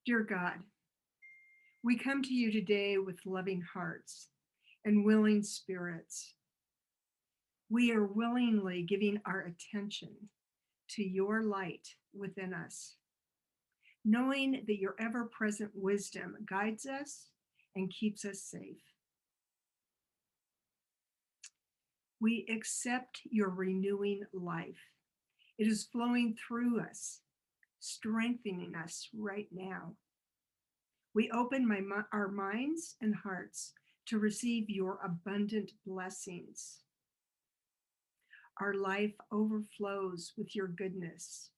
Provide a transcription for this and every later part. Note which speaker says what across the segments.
Speaker 1: Dear God, we come to you today with loving hearts and willing spirits. We are willingly giving our attention to your light within us, knowing that your ever present wisdom guides us and keeps us safe. We accept your renewing life. It is flowing through us, strengthening us right now. We open our minds and hearts to receive your abundant blessings. Our life overflows with your goodness.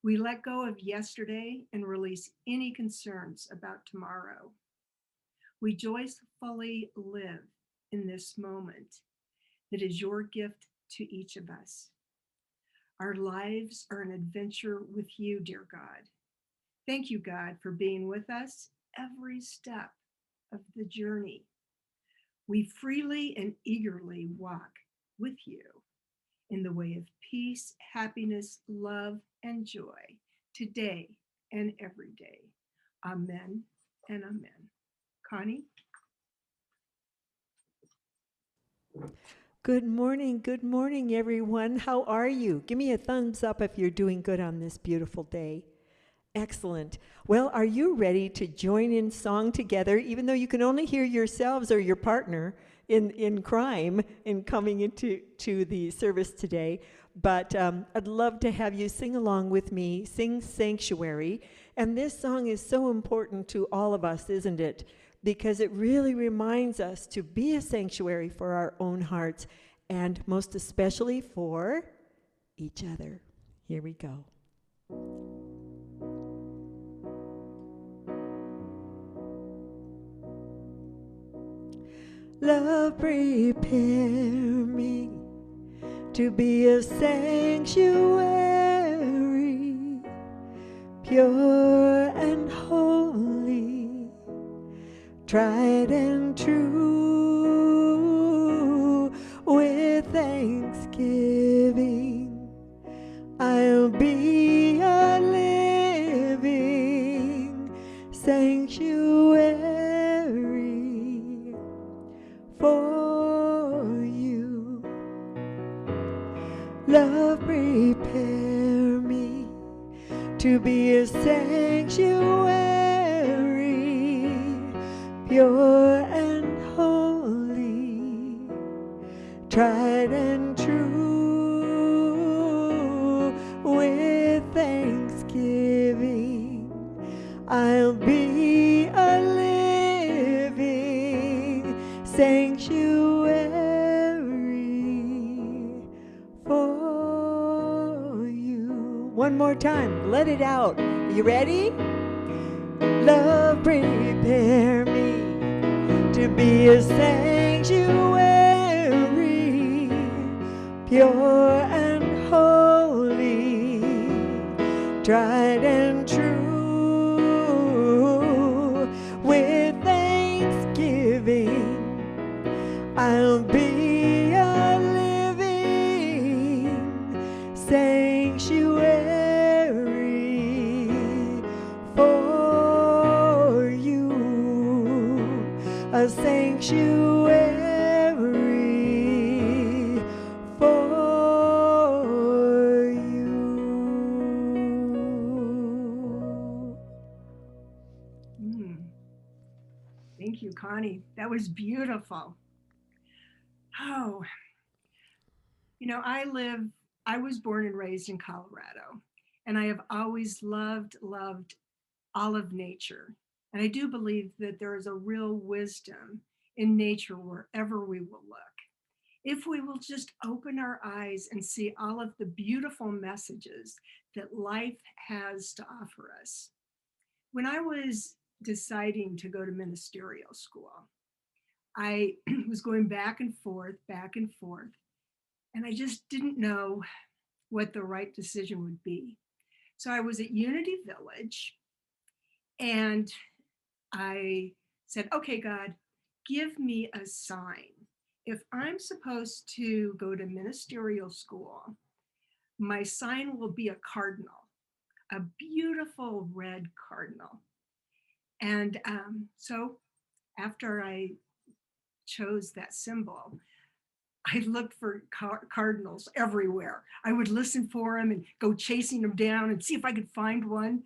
Speaker 1: We let go of yesterday and release any concerns about tomorrow. We joyfully live in this moment that is your gift to each of us. Our lives are an adventure with you, dear God. Thank you, God, for being with us every step of the journey. We freely and eagerly walk with you in the way of peace, happiness, love, and joy today and every day. Amen and amen. Connie?
Speaker 2: Good morning, everyone. How are you? Give me a thumbs up if you're doing good on this beautiful day. Excellent. Well, are you ready to join in song together, even though you can only hear yourselves or your partner in crime in coming into the service today? But I'd love to have you sing along with me, sing Sanctuary. And this song is so important to all of us, isn't it? Because it really reminds us to be a sanctuary for our own hearts and most especially for each other. Here we go. Love, prepare me to be a sanctuary, pure and holy, tried and true. With thanksgiving, I'll be a living sanctuary for you. Love, prepare me to be a sanctuary, pure and holy, tried and true. With thanksgiving, I'll be a living sanctuary for you. One more time, let it out. You ready? Love, prepare me to be a sanctuary, pure and holy, tried and true. With thanksgiving, I'll be a living sanctuary for you, a sanctuary for you.
Speaker 1: Thank you, Connie. That was beautiful. Oh, I was born and raised in Colorado, and I have always loved all of nature. And I do believe that there is a real wisdom in nature wherever we will look. If we will just open our eyes and see all of the beautiful messages that life has to offer us. When I was deciding to go to ministerial school, I was going back and forth, and I just didn't know what the right decision would be. So I was at Unity Village, and I said, okay, God, give me a sign. If I'm supposed to go to ministerial school, my sign will be a cardinal, a beautiful red cardinal. And so after I chose that symbol, I looked for cardinals everywhere. I would listen for them and go chasing them down and see if I could find one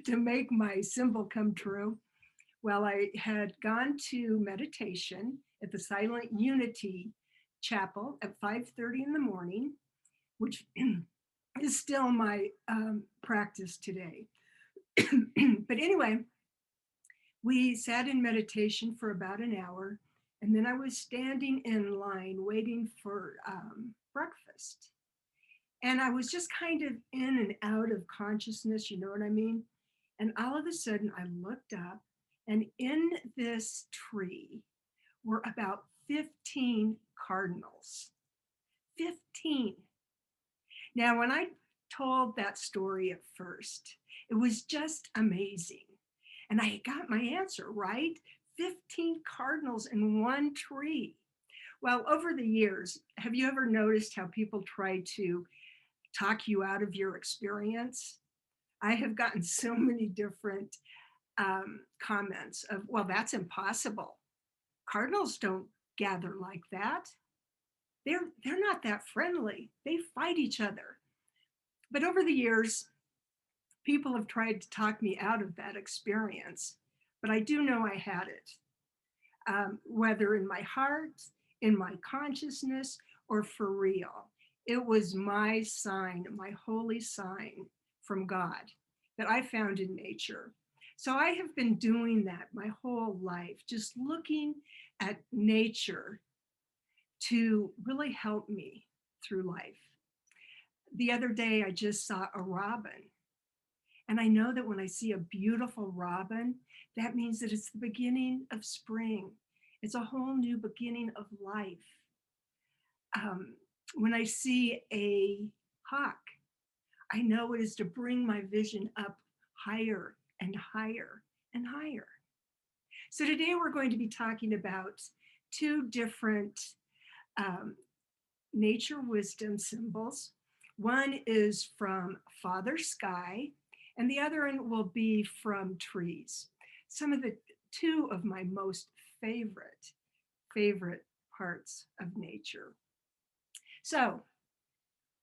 Speaker 1: to make my symbol come true. Well, I had gone to meditation at the Silent Unity Chapel at 5:30 in the morning, which is still my practice today. But anyway, we sat in meditation for about an hour, and then I was standing in line waiting for breakfast. And I was just kind of in and out of consciousness, you know what I mean? And all of a sudden, I looked up, and in this tree were about 15 cardinals. 15. Now, when I told that story at first, it was just amazing. And I got my answer right. 15 cardinals in one tree. Well, over the years, have you ever noticed how people try to talk you out of your experience? I have gotten so many different comments of, well, that's impossible. Cardinals don't gather like that. They're not that friendly. They fight each other. But over the years, people have tried to talk me out of that experience, but I do know I had it, whether in my heart, in my consciousness, or for real. It was my sign, my holy sign from God that I found in nature. So I have been doing that my whole life, just looking at nature to really help me through life. The other day, I just saw a robin. And I know that when I see a beautiful robin, that means that it's the beginning of spring. It's a whole new beginning of life. When I see a hawk, I know it is to bring my vision up higher and higher and higher. So today we're going to be talking about two different nature wisdom symbols. One is from Father Sky, and the other one will be from trees. Two of my most favorite parts of nature. So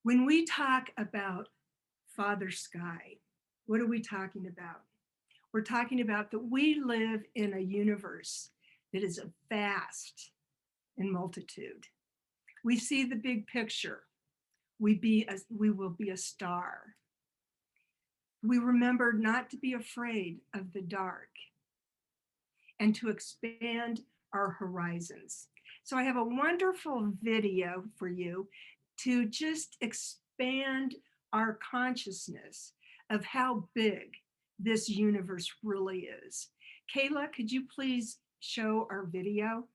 Speaker 1: when we talk about Father Sky, what are we talking about? We're talking about that we live in a universe that is vast in multitude. We see the big picture. We will be a star. We remember not to be afraid of the dark and to expand our horizons. So I have a wonderful video for you to just expand our consciousness of how big this universe really is. Kayla, could you please show our video?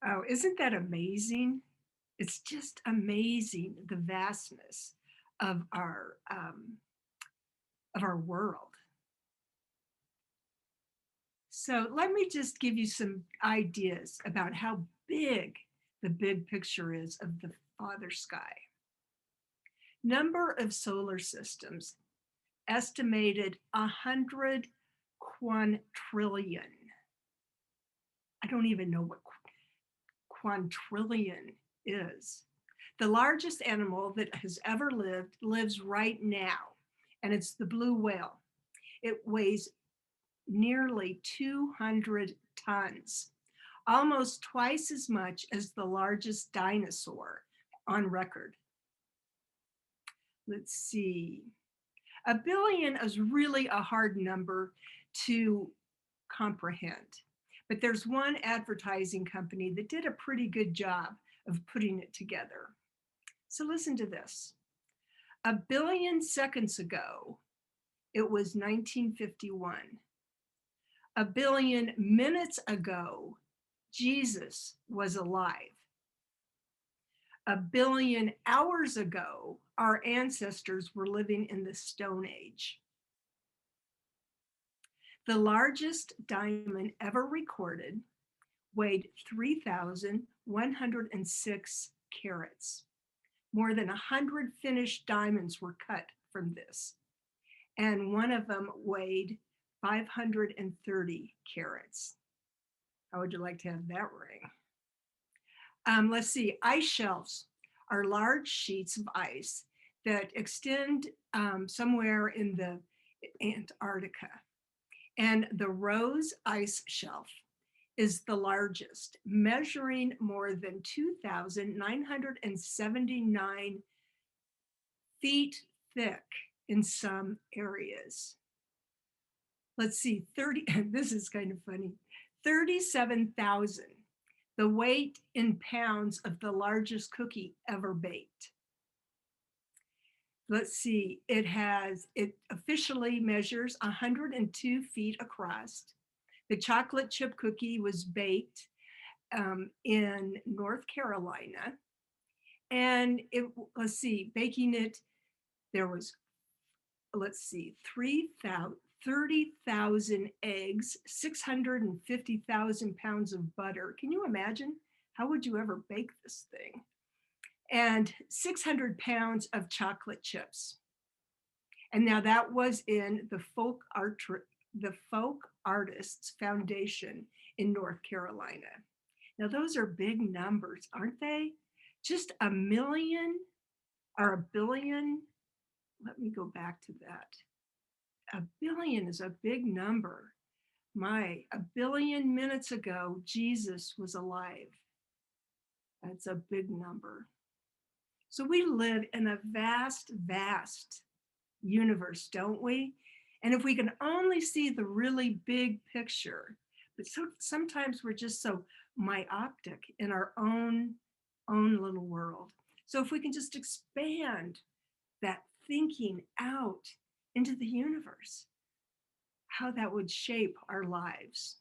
Speaker 1: Oh, isn't that amazing? It's just amazing the vastness of our world. So let me just give you some ideas about how big the big picture is of the Father sky. Number of solar systems estimated 100 quintillion. I don't even know what quintillion is. The largest animal that has ever lived lives right now, and it's the blue whale. It weighs nearly 200 tons, almost twice as much as the largest dinosaur on record. Let's see. A billion is really a hard number to comprehend, but there's one advertising company that did a pretty good job of putting it together. So listen to this. A billion seconds ago, it was 1951. A billion minutes ago, Jesus was alive. A billion hours ago, our ancestors were living in the Stone Age. The largest diamond ever recorded weighed 3,106 carats. More than 100 finished diamonds were cut from this, and one of them weighed 530 carats. How would you like to have that ring? Let's see, ice shelves are large sheets of ice that extend somewhere in the Antarctica. And the Rose Ice Shelf is the largest, measuring more than 2,979 feet thick in some areas. Let's see, 30, this is kind of funny, 37,000, the weight in pounds of the largest cookie ever baked. Let's see, it officially measures 102 feet across. The chocolate chip cookie was baked in North Carolina. And let's see, baking it, there was, let's see, 30,000 eggs, 650,000 pounds of butter. Can you imagine? How would you ever bake this thing? And 600 pounds of chocolate chips. And now that was in the Folk Artists Foundation in North Carolina. Now those are big numbers, aren't they? Just a million or a billion. Let me go back to that. A billion is a big number. A billion minutes ago, Jesus was alive. That's a big number. So we live in a vast, vast universe, don't we? And if we can only see the really big picture, but sometimes we're just so myopic in our own little world. So if we can just expand that thinking out into the universe, how that would shape our lives.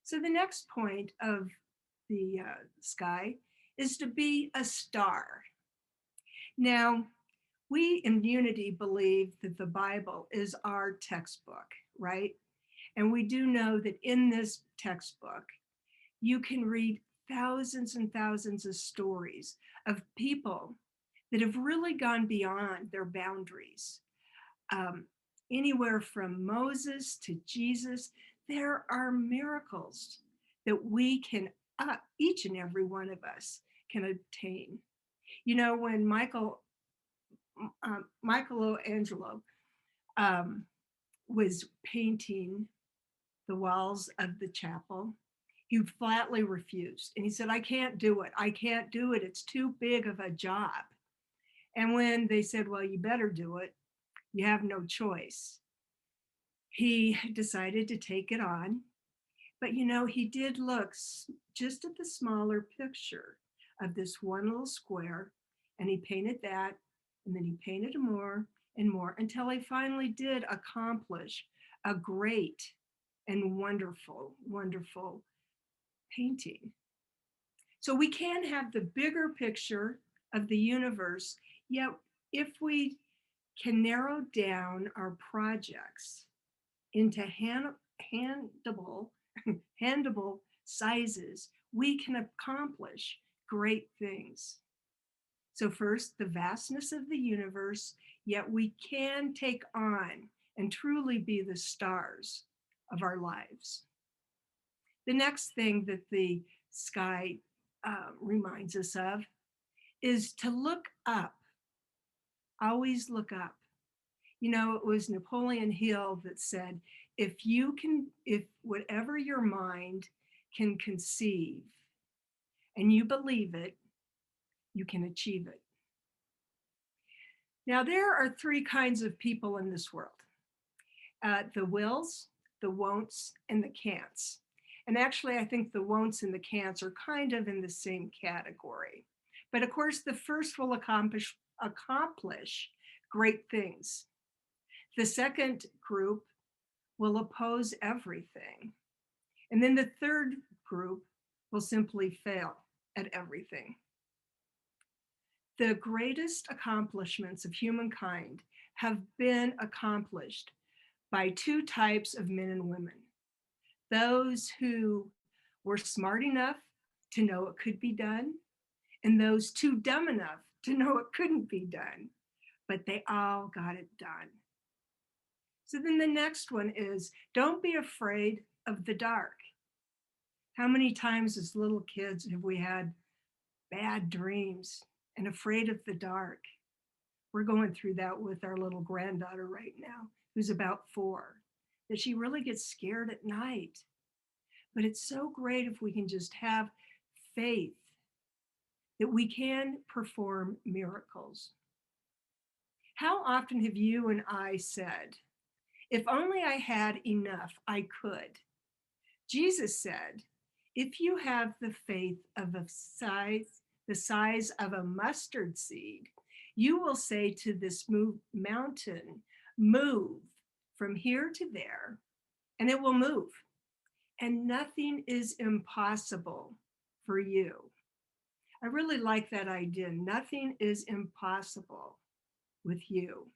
Speaker 1: So the next point of the sky is to be a star. Now, we in Unity believe that the Bible is our textbook, right? And we do know that in this textbook, you can read thousands and thousands of stories of people that have really gone beyond their boundaries. Um, Anywhere from Moses to Jesus, there are miracles that we can, each and every one of us can obtain. You know, when Michelangelo um, was painting the walls of the chapel, he flatly refused. And he said, I can't do it. I can't do it. It's too big of a job. And when they said, well, you better do it, you have no choice, he decided to take it on. But you know, he did look just at the smaller picture of this one little square, and he painted that, and then he painted more and more until he finally did accomplish a great and wonderful, wonderful painting. So we can have the bigger picture of the universe, yet if we can narrow down our projects into handable, handable sizes, we can accomplish great things. So, first, the vastness of the universe, yet we can take on and truly be the stars of our lives. The next thing that the sky reminds us of is to look up, always look up. You know, it was Napoleon Hill that said, if whatever your mind can conceive and you believe it, you can achieve it. Now, there are three kinds of people in this world: the wills, the won'ts, and the can'ts. And actually, I think the won'ts and the can'ts are kind of in the same category. But of course, the first will accomplish great things. The second group will oppose everything. And then the third group will simply fail at everything. The greatest accomplishments of humankind have been accomplished by two types of men and women: those who were smart enough to know it could be done, and those too dumb enough to know it couldn't be done, but they all got it done. So then the next one is, don't be afraid of the dark. How many times as little kids have we had bad dreams and afraid of the dark? We're going through that with our little granddaughter right now, who's about 4, that she really gets scared at night. But it's so great if we can just have faith that we can perform miracles. How often have you and I said, if only I had enough, I could? Jesus said, if you have the faith of the size of a mustard seed, you will say to this mountain, move from here to there, and it will move. And nothing is impossible for you. I really like that idea. Nothing is impossible with you.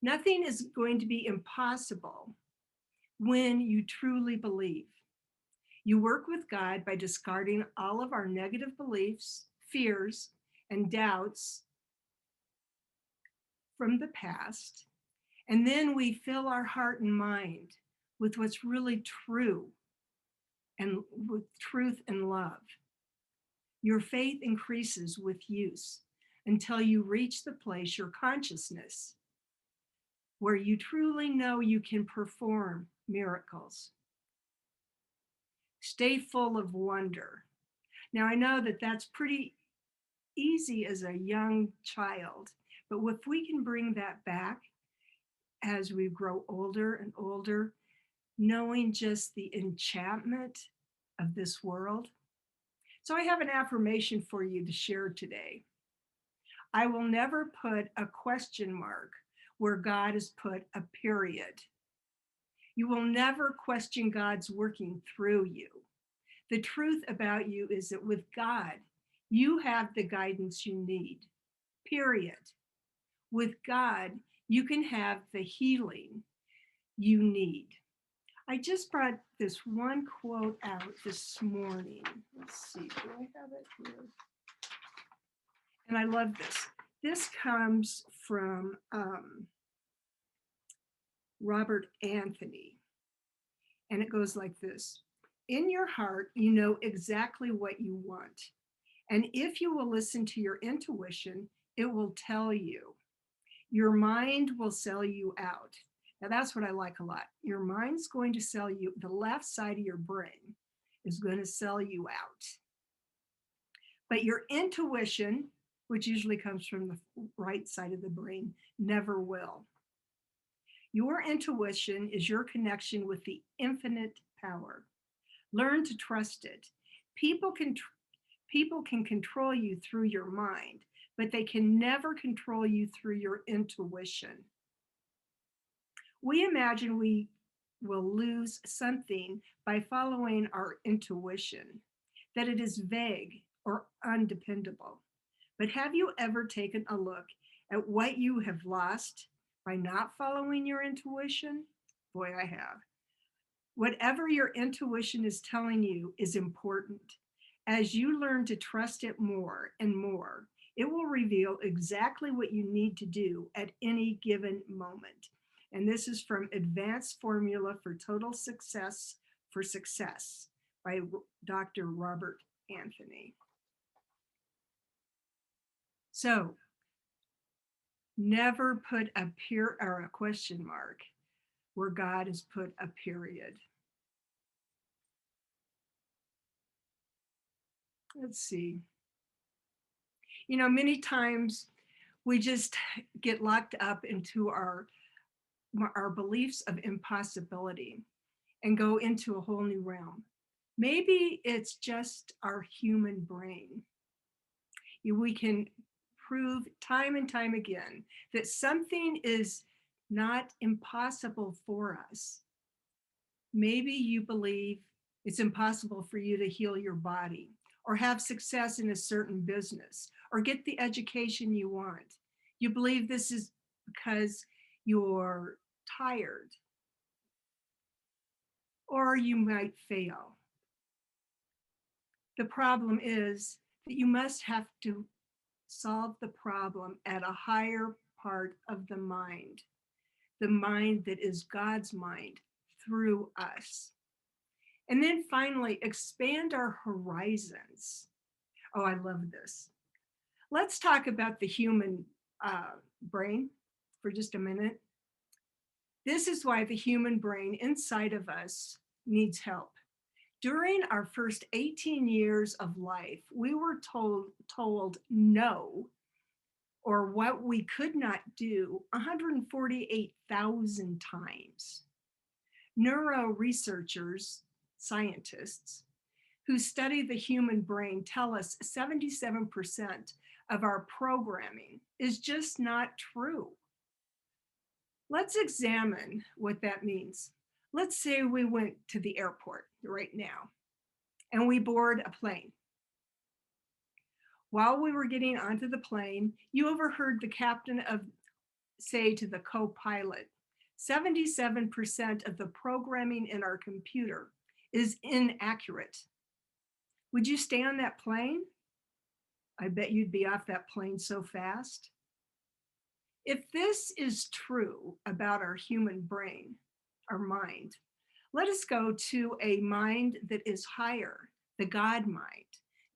Speaker 1: Nothing is going to be impossible when you truly believe. You work with God by discarding all of our negative beliefs, fears, and doubts from the past. And then we fill our heart and mind with what's really true and with truth and love. Your faith increases with use until you reach the place, your consciousness, where you truly know you can perform miracles. Stay full of wonder. Now, I know that that's pretty easy as a young child, but if we can bring that back as we grow older and older, knowing just the enchantment of this world. So I have an affirmation for you to share today. I will never put a question mark where God has put a period. You will never question God's working through you. The truth about you is that with God, you have the guidance you need, period. With God, you can have the healing you need. I just brought this one quote out this morning. Let's see, do I have it here? And I love this. This comes from Robert Anthony, and it goes like this: in your heart, you know exactly what you want. And if you will listen to your intuition, it will tell you. Your mind will sell you out. Now, that's what I like a lot. Your mind's going to sell you, the left side of your brain is going to sell you out. But your intuition, which usually comes from the right side of the brain, never will. Your intuition is your connection with the infinite power. Learn to trust it. People can control you through your mind, but they can never control you through your intuition. We imagine we will lose something by following our intuition. that it is vague or undependable. But have you ever taken a look at what you have lost by not following your intuition? Boy, I have. Whatever your intuition is telling you is important. As you learn to trust it more and more, it will reveal exactly what you need to do at any given moment. And this is from Advanced Formula for Total Success for Success by Dr. Robert Anthony. So never put a question mark where God has put a period. Let's see. You know, many times we just get locked up into our beliefs of impossibility and go into a whole new realm. Maybe it's just our human brain. We can prove time and time again that something is not impossible for us. Maybe you believe it's impossible for you to heal your body or have success in a certain business or get the education you want. You believe this is because you're tired or you might fail. The problem is that you must have to solve the problem at a higher part of the mind that is God's mind through us. And then finally, expand our horizons. Oh, I love this. Let's talk about the human brain for just a minute. This is why the human brain inside of us needs help. During our first 18 years of life, we were told no, or what we could not do 148,000 times. Neuro researchers, scientists, who study the human brain tell us 77% of our programming is just not true. Let's examine what that means. Let's say we went to the airport right now and we board a plane. While we were getting onto the plane, you overheard the captain say to the co-pilot, 77% of the programming in our computer is inaccurate. Would you stay on that plane? I bet you'd be off that plane so fast. If this is true about our human brain, our mind, let us go to a mind that is higher, the God mind.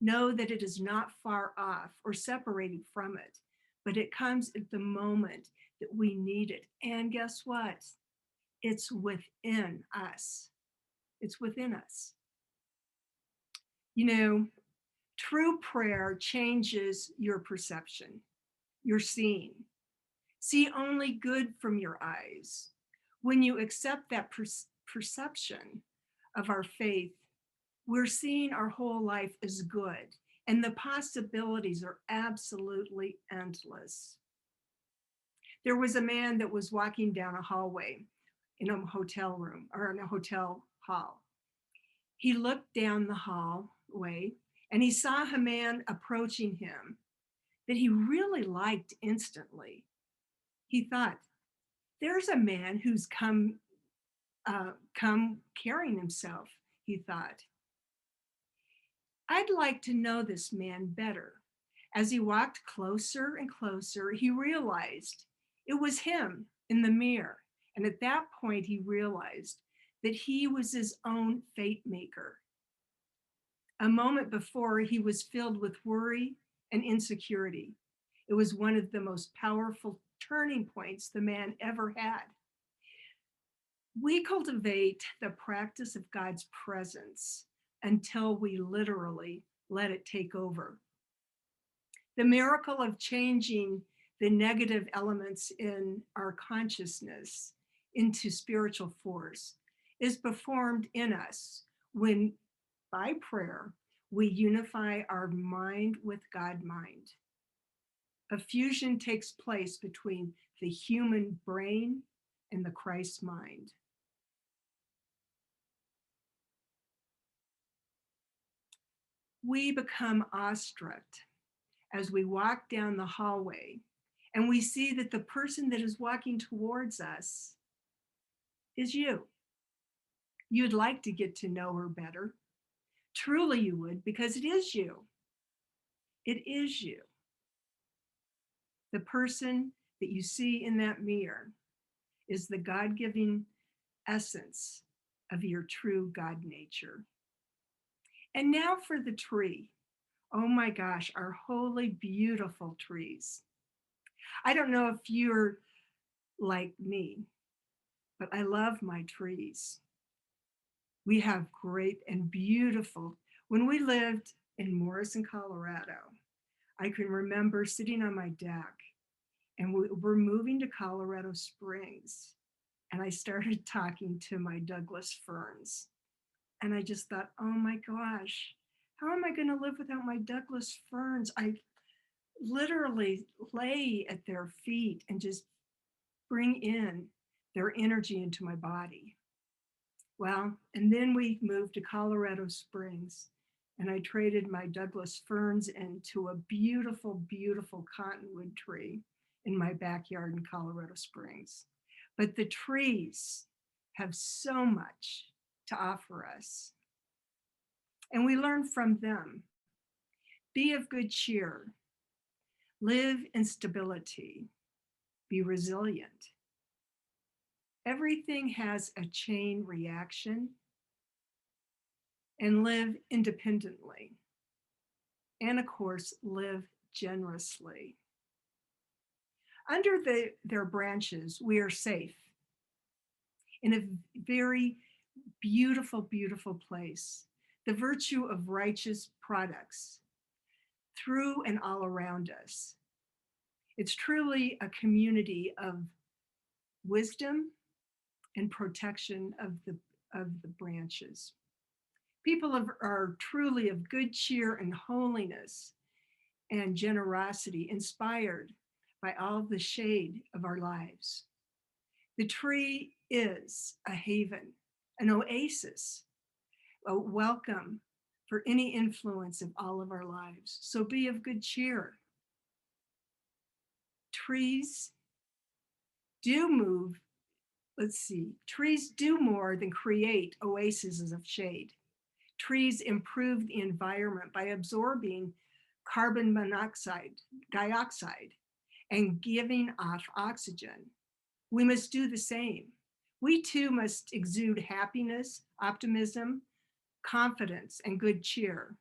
Speaker 1: Know that it is not far off or separated from it, but it comes at the moment that we need it. And guess what? It's within us. It's within us. You know, true prayer changes your perception, your seeing. See only good from your eyes. When you accept that perception of our faith, we're seeing our whole life as good, and the possibilities are absolutely endless. There was a man that was walking down a hallway in a hotel room or in a hotel hall. He looked down the hallway and he saw a man approaching him that he really liked instantly. He thought, there's a man who's come carrying himself, he thought. I'd like to know this man better. As he walked closer and closer, he realized it was him in the mirror. And at that point, he realized that he was his own fate maker. A moment before, he was filled with worry and insecurity. It was one of the most powerful turning points the man ever had. We cultivate the practice of God's presence until we literally let it take over. The miracle of changing the negative elements in our consciousness into spiritual force is performed in us when, by prayer, we unify our mind with God mind. A fusion takes place between the human brain and the Christ mind. We become awestruck as we walk down the hallway and we see that the person that is walking towards us is you. You'd like to get to know her better. Truly, you would, because it is you. It is you. The person that you see in that mirror is the God given essence of your true God nature. And now for the tree. Oh my gosh, our holy, beautiful trees. I don't know if you're like me, but I love my trees. We have great and beautiful. When we lived in Morrison, Colorado, I can remember sitting on my deck and we were moving to Colorado Springs. And I started talking to my Douglas ferns. And I just thought, oh my gosh, how am I going to live without my Douglas ferns? I literally lay at their feet and just bring in their energy into my body. Well, and then we moved to Colorado Springs and I traded my Douglas ferns into a beautiful, beautiful cottonwood tree in my backyard in Colorado Springs. But the trees have so much to offer us. And we learn from them. Be of good cheer, live in stability, be resilient. Everything has a chain reaction, and live independently. And of course, live generously. Under their branches, we are safe in a very beautiful, beautiful place. The virtue of righteous products through and all around us. It's truly a community of wisdom and protection of the branches. People are truly of good cheer and holiness and generosity, inspired by all the shade of our lives. The tree is a haven, an oasis, a welcome for any influence of all of our lives. So be of good cheer. Trees do move, trees do more than create oases of shade. Trees improve the environment by absorbing carbon dioxide, and giving off oxygen. We must do the same. We too must exude happiness, optimism, confidence, and good cheer.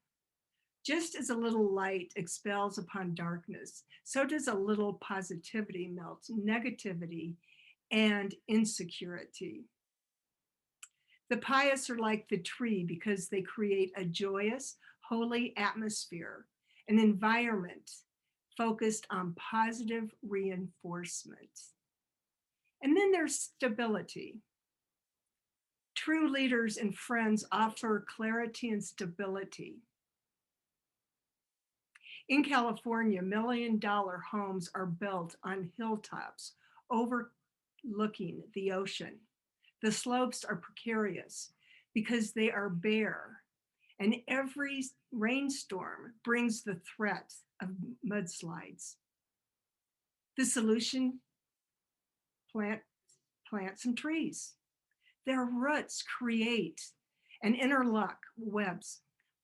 Speaker 1: Just as a little light expels upon darkness, so does a little positivity melt negativity and insecurity. The pious are like the tree because they create a joyous, holy atmosphere, an environment focused on positive reinforcement. And then there's stability. True leaders and friends offer clarity and stability. In California, $1 million homes are built on hilltops overlooking the ocean. The slopes are precarious because they are bare, and every rainstorm brings the threat of mudslides. The solution: plant some trees. Their roots create and interlock webs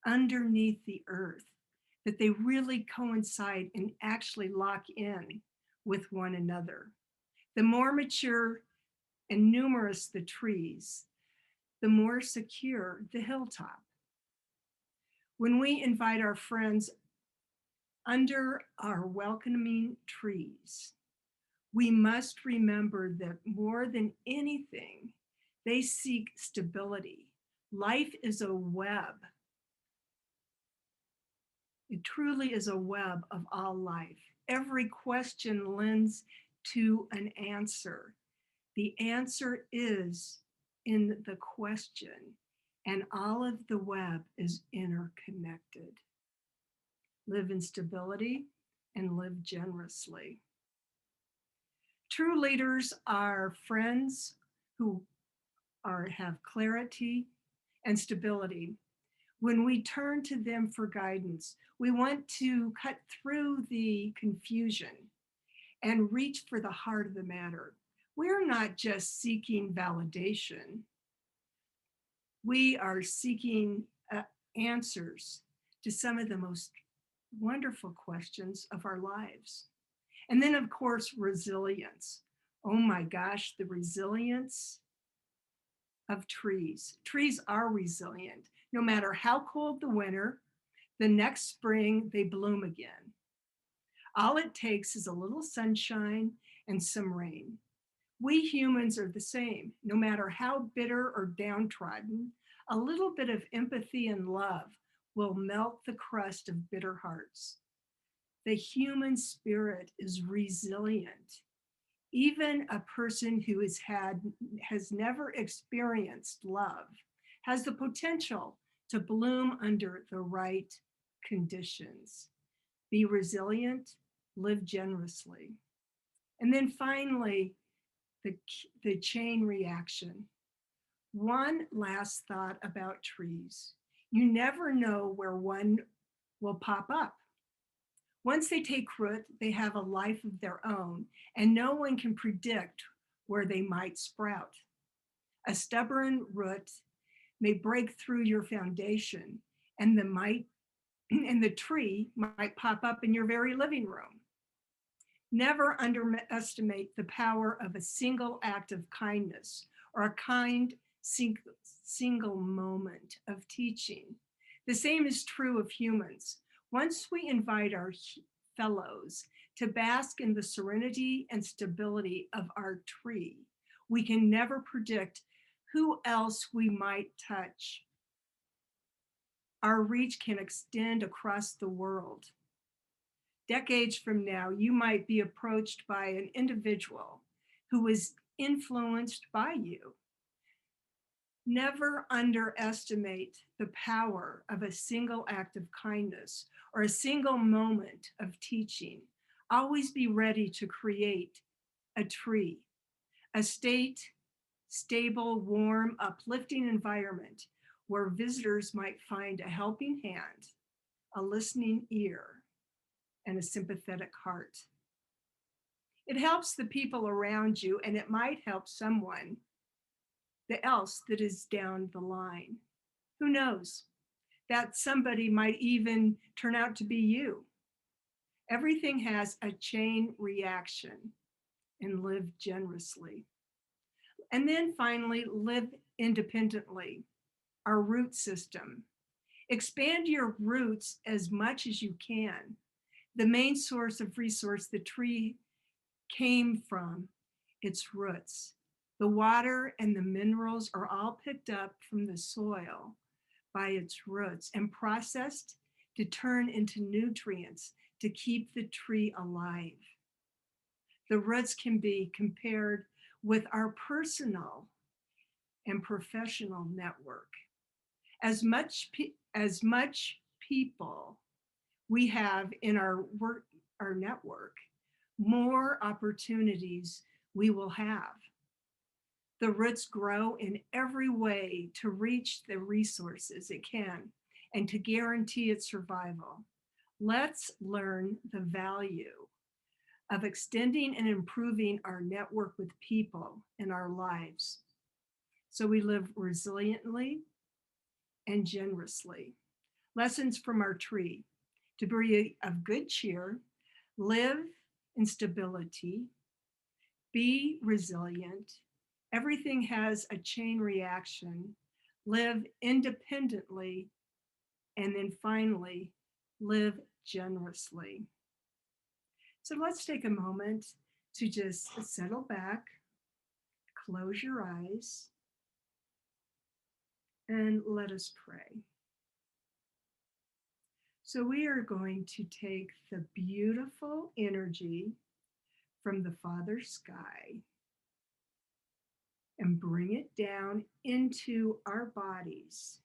Speaker 1: underneath the earth that they really coincide and actually lock in with one another. The more mature and numerous the trees, the more secure the hilltop. When we invite our friends under our welcoming trees, we must remember that more than anything, they seek stability. Life is a web. It truly is a web of all life. Every question lends to an answer. The answer is in the question, and all of the web is interconnected. Live in stability and live generously. True leaders are friends who have clarity and stability. When we turn to them for guidance, we want to cut through the confusion and reach for the heart of the matter. We're not just seeking validation, we are seeking answers to some of the most wonderful questions of our lives. And then, of course, resilience. Oh my gosh, the resilience of trees. Trees are resilient. No matter how cold the winter, the next spring they bloom again. All it takes is a little sunshine and some rain. We humans are the same. No matter how bitter or downtrodden, a little bit of empathy and love will melt the crust of bitter hearts. The human spirit is resilient. Even a person who has never experienced love has the potential to bloom under the right conditions. Be resilient, live generously. And then finally, the chain reaction. One last thought about trees. You never know where one will pop up. Once they take root, they have a life of their own, and no one can predict where they might sprout. A stubborn root may break through your foundation, and the tree might pop up in your very living room. Never underestimate the power of a single act of kindness or a kind single moment of teaching. The same is true of humans. Once we invite our fellows to bask in the serenity and stability of our tree, we can never predict who else we might touch. Our reach can extend across the world. Decades from now, you might be approached by an individual who is influenced by you. Never underestimate the power of a single act of kindness or a single moment of teaching. Always be ready to create a tree, a stable, warm, uplifting environment where visitors might find a helping hand, a listening ear, and a sympathetic heart. It helps the people around you, and it might help someone else that is down the line. Who knows? That somebody might even turn out to be you. Everything has a chain reaction, and live generously. And then finally, live independently. Our root system. Expand your roots as much as you can. The main source of resource the tree came from, its roots. The water and the minerals are all picked up from the soil by its roots and processed to turn into nutrients to keep the tree alive. The roots can be compared with our personal and professional network. As much people we have in our network, more opportunities we will have. The roots grow in every way to reach the resources it can and to guarantee its survival. Let's learn the value of extending and improving our network with people in our lives so we live resiliently and generously. Lessons from our tree: to be of good cheer, live in stability, be resilient. Everything has a chain reaction. Live independently. And then finally, live generously. So let's take a moment to just settle back, close your eyes, and let us pray. So we are going to take the beautiful energy from the Father Sky and bring it down into our bodies.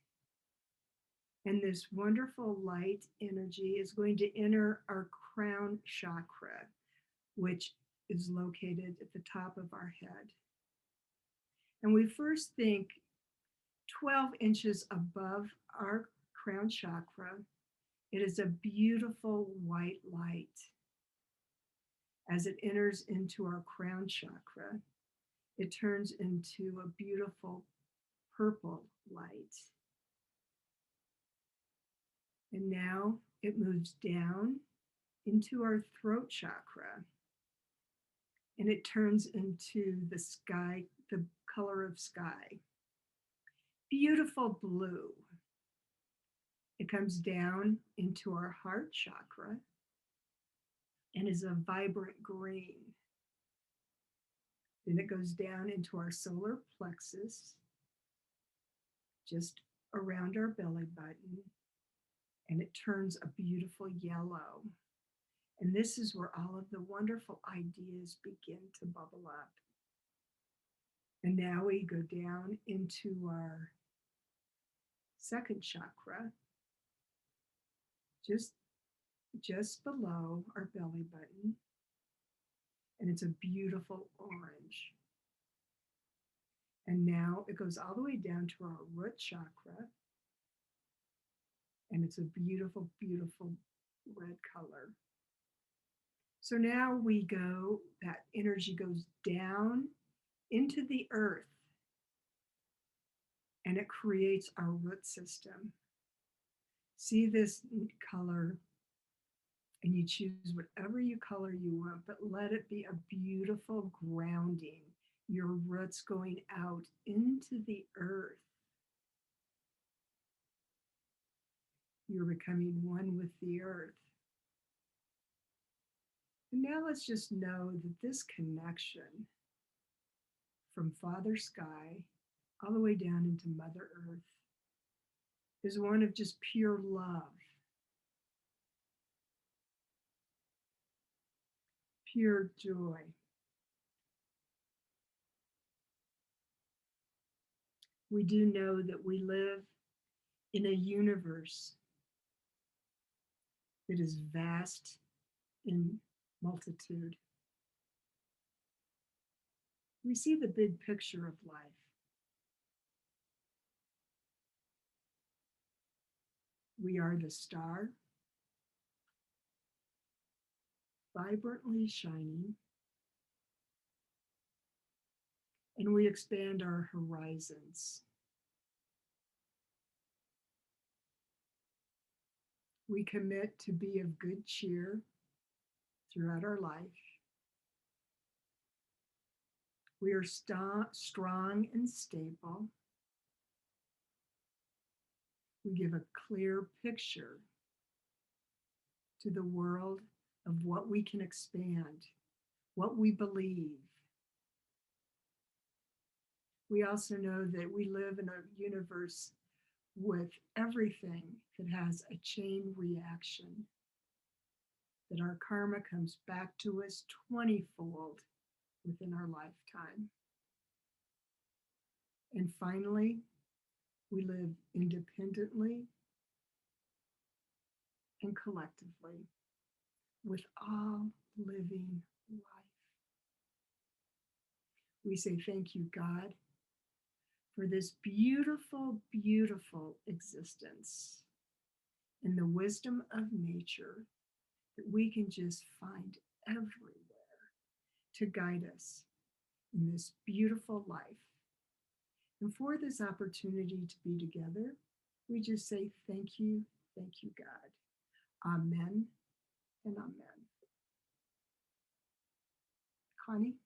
Speaker 1: And this wonderful light energy is going to enter our crown chakra, which is located at the top of our head. And we first think 12 inches above our crown chakra. It is a beautiful white light. As it enters into our crown chakra, it turns into a beautiful purple light. And now it moves down into our throat chakra, and it turns into the sky, the color of sky. Beautiful blue. It comes down into our heart chakra and is a vibrant green. Then it goes down into our solar plexus, just around our belly button, and it turns a beautiful yellow. And this is where all of the wonderful ideas begin to bubble up. And now we go down into our second chakra, just below our belly button, and it's a beautiful orange. And now it goes all the way down to our root chakra, and it's a beautiful, beautiful red color. So now that energy goes down into the earth, and it creates our root system. See this color, and you choose whatever color you want, but let it be a beautiful grounding. Your roots going out into the earth. You're becoming one with the earth. And now let's just know that this connection from Father Sky all the way down into Mother Earth is one of just pure love, pure joy. We do know that we live in a universe that is vast in multitude. We see the big picture of life. We are the star, vibrantly shining, and we expand our horizons. We commit to be of good cheer throughout our life. We are strong and stable. We give a clear picture to the world of what we can expand, what we believe. We also know that we live in a universe with everything that has a chain reaction, that our karma comes back to us 20-fold within our lifetime. And finally, we live independently and collectively with all living life. We say thank you, God, for this beautiful, beautiful existence and the wisdom of nature that we can just find everywhere to guide us in this beautiful life. And for this opportunity to be together, we just say thank you, God. Amen and amen. Connie?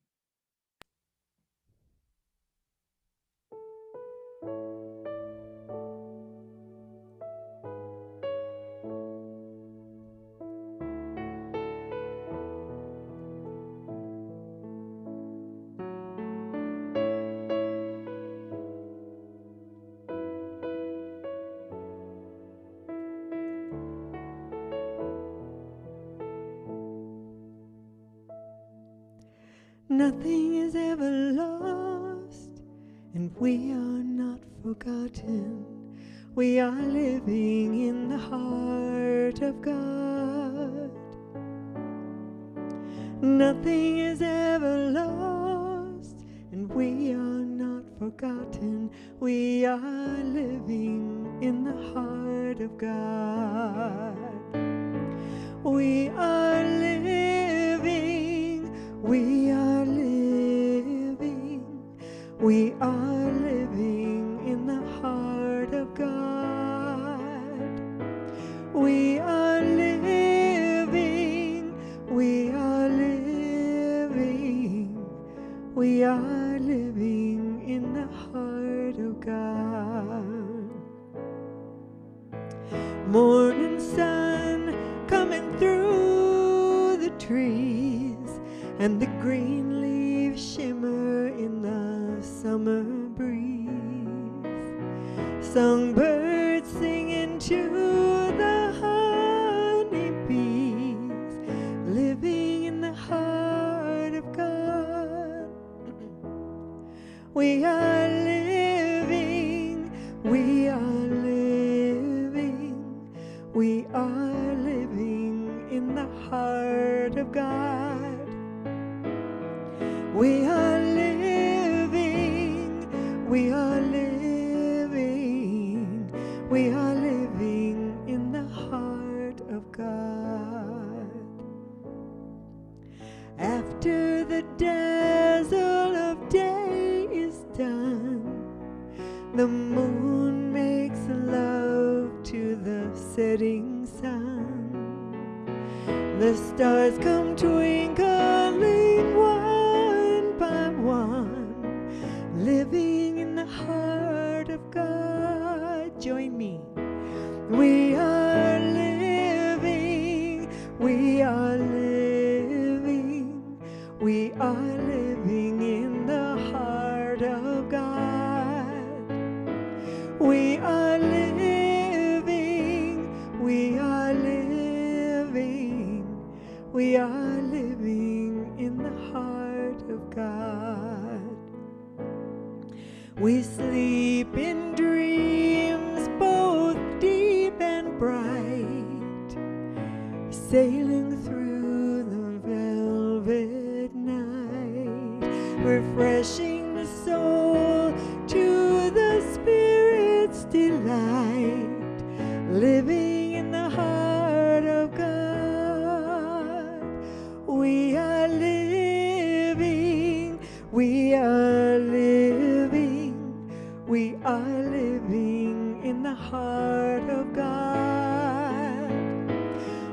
Speaker 2: Nothing is ever lost, and we are not forgotten. We are living in the heart of God. Nothing is ever lost, and we are not forgotten. We are living in the heart of God. We are living, we are living, we are living in the heart of God. We are living, we are living, we are living in the heart of God. Morning sun coming through the trees, and the green leaves shimmer in the summer breeze. Songbirds singing to the honeybees, living in the heart of God. We are living, we are living, we are living in the heart of God. We are living, we are living, we are living in the heart of God. After the dazzle of day is done, the moon makes love to the setting sun. The stars come twinkling one by one, living in the heart of God. Join me. We are living, we are living, we are living in the heart of God. We are living, we are living, we are living in the heart of God. We sleep in dreams both deep and bright, sailing through the velvet night, refreshing the soul to the Spirit's delight, living in the heart of God. We are living, we are living, we are living in the heart of God.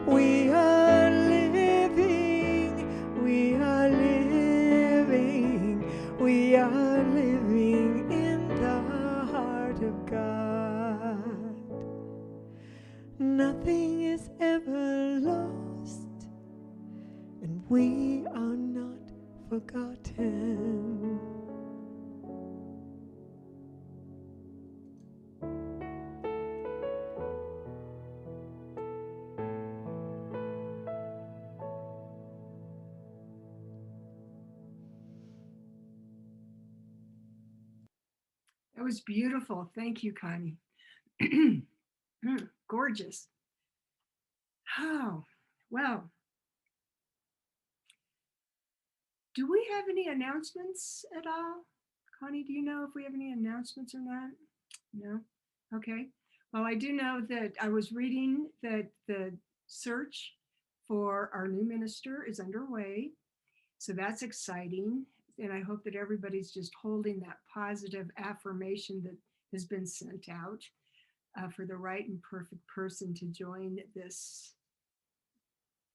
Speaker 2: We are living, we are living, we are living in the heart of God. Nothing is ever lost, and we are not forgotten.
Speaker 1: That was beautiful. Thank you, Connie. Gorgeous. Oh, well, do we have any announcements at all? Connie, do you know if we have any announcements or not? No? Okay. Well, I do know that I was reading that the search for our new minister is underway. So that's exciting. And I hope that everybody's just holding that positive affirmation that has been sent out for the right and perfect person to join this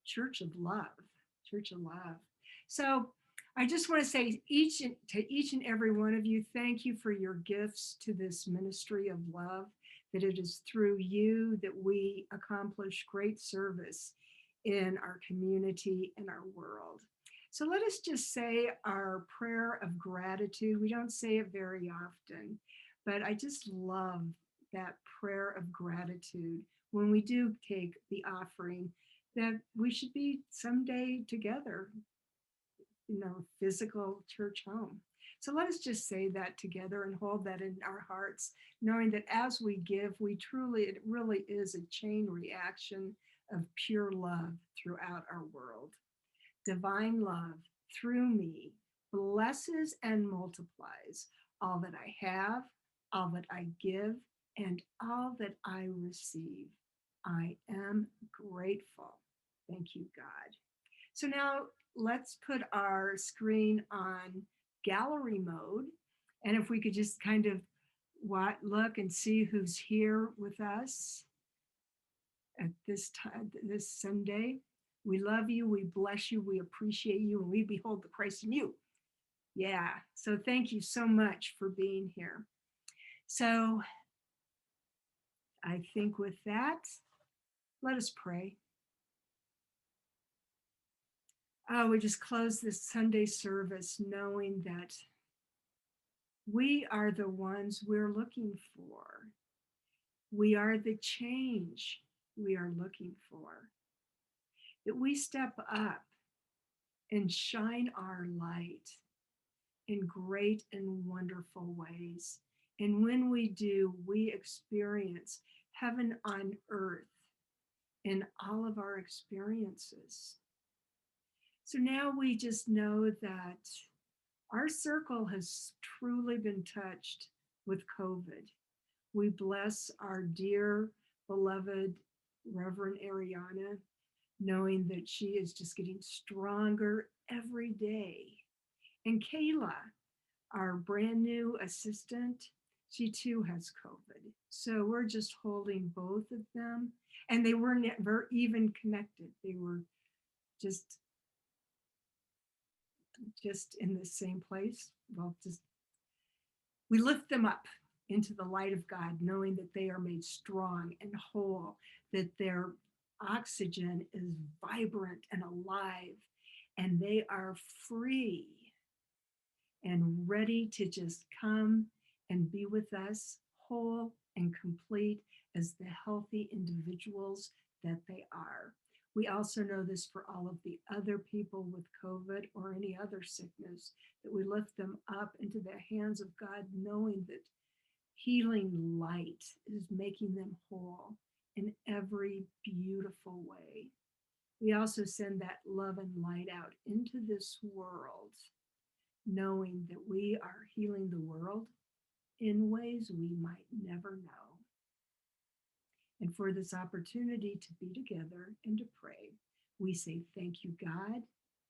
Speaker 1: church of love, church of love. So I just want to say to each and every one of you, thank you for your gifts to this ministry of love, that it is through you that we accomplish great service in our community and our world. So let us just say our prayer of gratitude. We don't say it very often, but I just love that prayer of gratitude when we do take the offering, that we should be someday together, physical church home. So let us just say that together and hold that in our hearts, knowing that as we give, it really is a chain reaction of pure love throughout our world. Divine love through me blesses and multiplies all that I have, all that I give, and all that I receive. I am grateful. Thank you, God. So now let's put our screen on gallery mode. And if we could just kind of look and see who's here with us at this time, this Sunday. We love you, we bless you, we appreciate you, and we behold the Christ in you. Yeah, so thank you so much for being here. So I think with that, let us pray. We just close this Sunday service knowing that we are the ones we're looking for. We are the change we are looking for. That we step up and shine our light in great and wonderful ways. And when we do, we experience heaven on earth in all of our experiences. So now we just know that our circle has truly been touched with COVID. We bless our dear, beloved Reverend Ariana, knowing that she is just getting stronger every day. And Kayla, our brand new assistant, she too has COVID. So we're just holding both of them. And they were never even connected. They were just in the same place. Well, just we lift them up into the light of God, knowing that they are made strong and whole, that their oxygen is vibrant and alive, and they are free and ready to just come and be with us whole and complete as the healthy individuals that they are. We also know this for all of the other people with COVID or any other sickness, that we lift them up into the hands of God, knowing that healing light is making them whole in every beautiful way. We also send that love and light out into this world, knowing that we are healing the world in ways we might never know. And for this opportunity to be together and to pray, we say, thank you, God.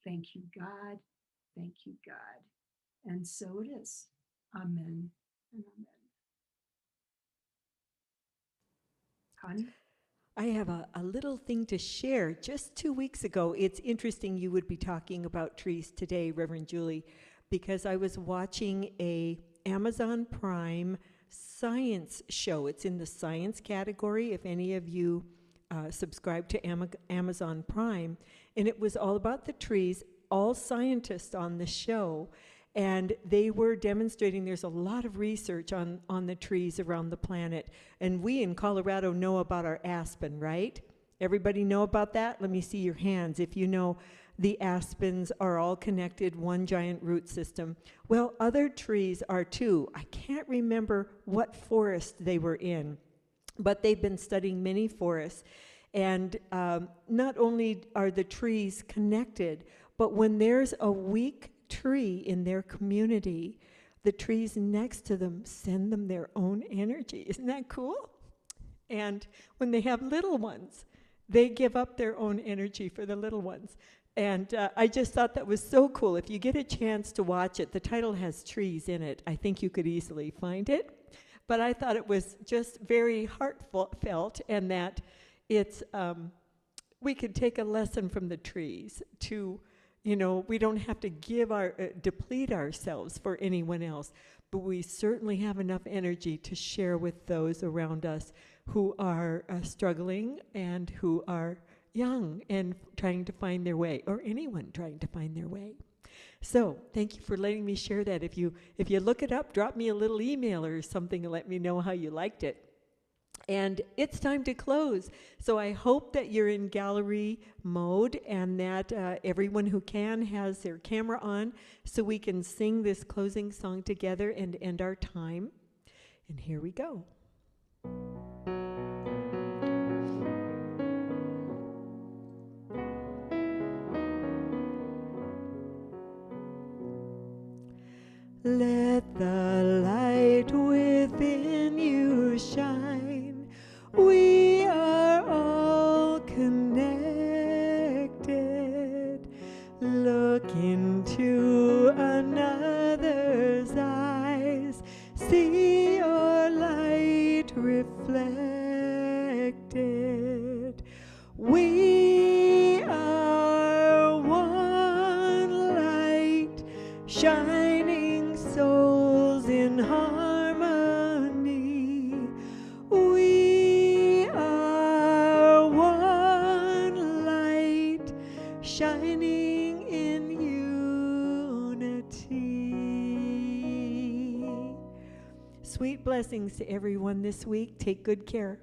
Speaker 1: Thank you, God. Thank you, God. And so it is. Amen and amen. Connie?
Speaker 2: I have a little thing to share. Just 2 weeks ago, it's interesting you would be talking about trees today, Reverend Julie, because I was watching a Amazon Prime science show. It's in the science category, if any of you subscribe to Amazon Prime. And it was all about the trees, all scientists on the show. And they were demonstrating there's a lot of research on the trees around the planet. And we in Colorado know about our aspen, right? Everybody know about that? Let me see your hands if you know the aspens are all connected, one giant root system. Well, other trees are too. I can't remember what forest they were in, but they've been studying many forests. And not only are the trees connected, but when there's a weak tree in their community, the trees next to them send them their own energy. Isn't that cool? And when they have little ones, they give up their own energy for the little ones. And I just thought that was so cool. If you get a chance to watch it, the title has trees in it. I think you could easily find it. But I thought it was just very heartfelt, and that it's we could take a lesson from the trees to, we don't have to deplete ourselves for anyone else, but we certainly have enough energy to share with those around us who are struggling and who are young and trying to find their way, or anyone trying to find their way. So thank you for letting me share that. If you look it up, drop me a little email or something and let me know how you liked it. And it's time to close. So I hope that you're in gallery mode, and that everyone who can has their camera on, so we can sing this closing song together and end our time. And here we go. Let the light within you shine. into another's eyes, see your light reflected. We are one light, shining souls in harmony. We are one light, shining in unity. Sweet blessings to everyone this week. Take good care.